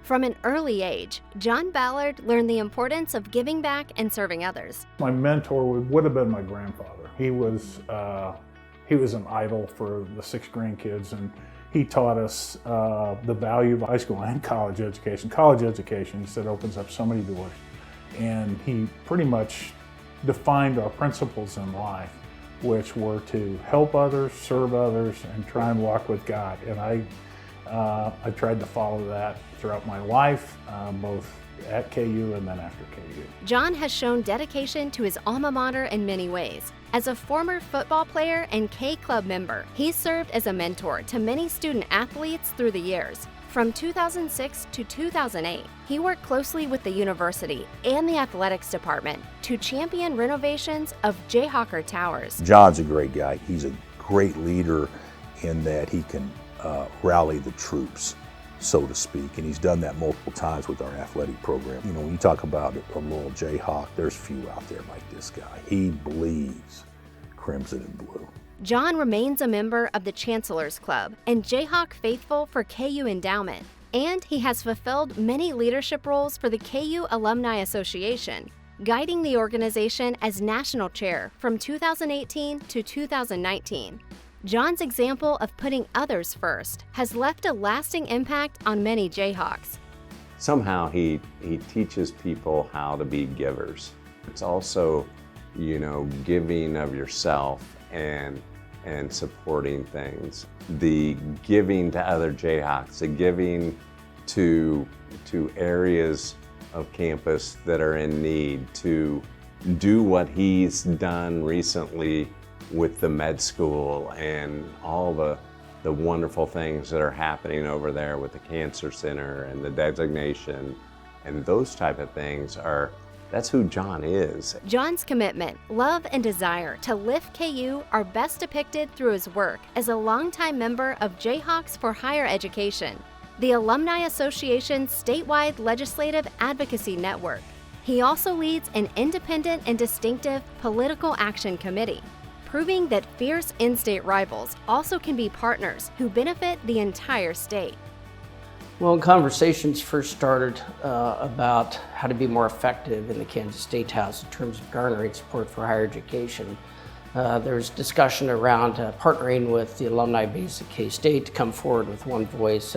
From an early age, John Ballard learned the importance of giving back and serving others. My mentor would have been my grandfather. He was an idol for the 6 grandkids, and he taught us the value of high school and college education. College education, he said, opens up so many doors. And he pretty much defined our principles in life, which were to help others, serve others, and try and walk with God. And I tried to follow that throughout my life, both at KU and then after KU. John has shown dedication to his alma mater in many ways. As a former football player and K Club member, he served as a mentor to many student athletes through the years. From 2006 to 2008, he worked closely with the university and the athletics department to champion renovations of Jayhawker Towers. John's a great guy. He's a great leader in that he can rally the troops, so to speak, and he's done that multiple times with our athletic program. You know, when you talk about a loyal Jayhawk, there's few out there like this guy. He bleeds crimson and blue. John remains a member of the Chancellor's Club and Jayhawk faithful for KU Endowment, and he has fulfilled many leadership roles for the KU Alumni Association, guiding the organization as national chair from 2018 to 2019. John's example of putting others first has left a lasting impact on many Jayhawks. Somehow he teaches people how to be givers. It's also, you know, giving of yourself and supporting things. The giving to other Jayhawks, the giving to areas of campus that are in need, to do what he's done recently with the med school and all the wonderful things that are happening over there with the cancer center and the designation and those type of things that's who John is. John's commitment, love, and desire to lift KU are best depicted through his work as a longtime member of Jayhawks for Higher Education, the Alumni Association's statewide legislative advocacy network. He also leads an independent and distinctive political action committee, proving that fierce in-state rivals also can be partners who benefit the entire state. Well, conversations first started about how to be more effective in the Kansas State House in terms of garnering support for higher education. There was discussion around partnering with the alumni base at K-State to come forward with one voice,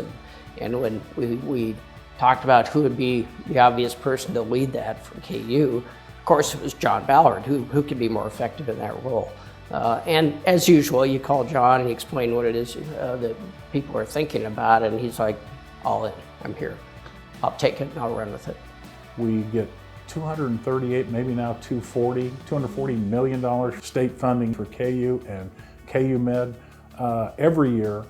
and when we talked about who would be the obvious person to lead that for KU, of course it was John Ballard, who could be more effective in that role. And as usual, you call John and you explain what it is that people are thinking about, and he's like, all in, I'm here. I'll take it and I'll run with it. We get $238, maybe now $240 million state funding for KU and KU Med every year,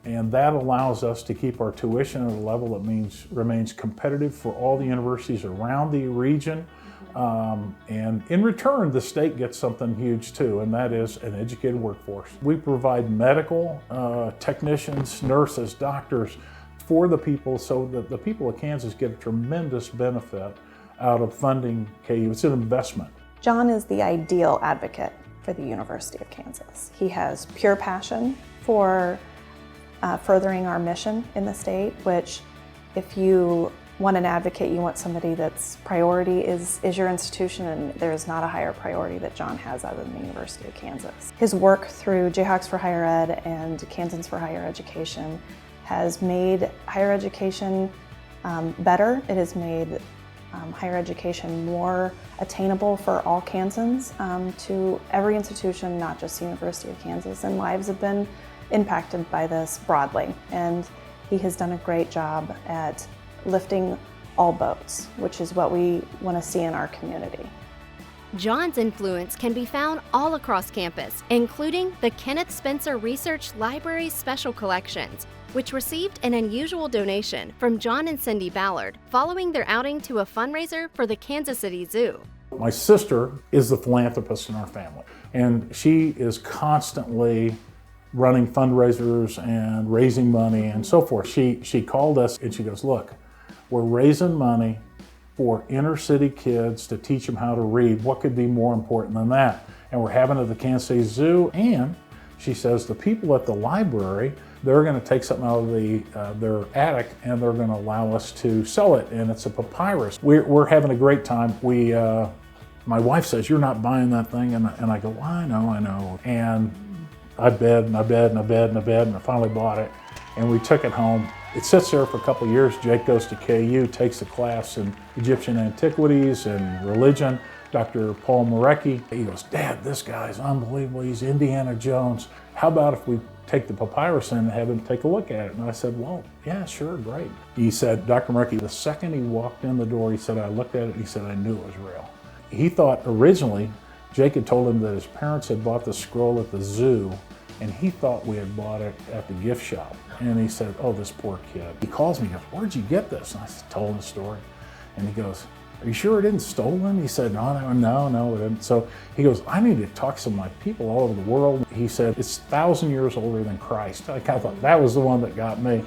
and that allows us to keep our tuition at a level that remains competitive for all the universities around the region. And in return, the state gets something huge too, and that is an educated workforce. We provide medical technicians, nurses, doctors for the people, so that the people of Kansas get a tremendous benefit out of funding KU. It's an investment. John is the ideal advocate for the University of Kansas. He has pure passion for furthering our mission in the state, which, if you want an advocate, you want somebody that's priority is your institution, and there is not a higher priority that John has other than the University of Kansas. His work through Jayhawks for Higher Ed and Kansans for Higher Education has made higher education better. It has made higher education more attainable for all Kansans, to every institution, not just the University of Kansas, and lives have been impacted by this broadly. And he has done a great job at lifting all boats, which is what we want to see in our community. John's influence can be found all across campus, including the Kenneth Spencer Research Library's Special Collections, which received an unusual donation from John and Cindy Ballard following their outing to a fundraiser for the Kansas City Zoo. My sister is the philanthropist in our family, and she is constantly running fundraisers and raising money and so forth. She called us and she goes, look, we're raising money for inner city kids to teach them how to read. What could be more important than that? And we're having it at the Kansas City Zoo, and she says the people at the library they're going to take something out of their attic and they're going to allow us to sell it, and it's a papyrus. We're having a great time. My wife says, "You're not buying that thing," and I go, well, I know. And I bid and I finally bought it, and we took it home. It sits there for a couple of years. Jake goes to KU, takes a class in Egyptian antiquities and religion. Dr. Paul Marecki, he goes, "Dad, this guy's unbelievable. He's Indiana Jones. How about if we take the papyrus in and have him take a look at it?" And I said, "Well, yeah, sure, great." He said, Dr. Marecki, the second he walked in the door, he said, "I looked at it," he said, "I knew it was real." He thought originally, Jake had told him that his parents had bought the scroll at the zoo, and he thought we had bought it at the gift shop. And he said, "Oh, this poor kid." He calls me, he goes, "Where'd you get this?" And I told him the story. And he goes, "Are you sure it isn't stolen?" He said, no, it didn't. So he goes, "I need to talk to some of my people all over the world." He said, "It's 1,000 years older than Christ." I kind of thought that was the one that got me.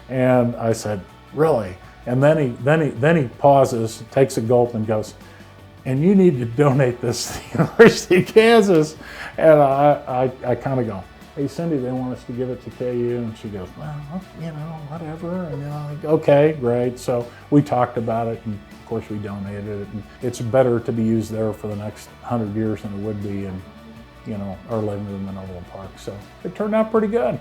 And I said, "Really?" And then he pauses, takes a gulp and goes, "And you need to donate this to the University of Kansas." And I kind of go, "Hey, Cindy, they want us to give it to KU." And she goes, "Well, whatever." And okay, great. So we talked about it, and of course we donated it. And it's better to be used there for the next 100 years than it would be in, our living room in Overland Park. So it turned out pretty good.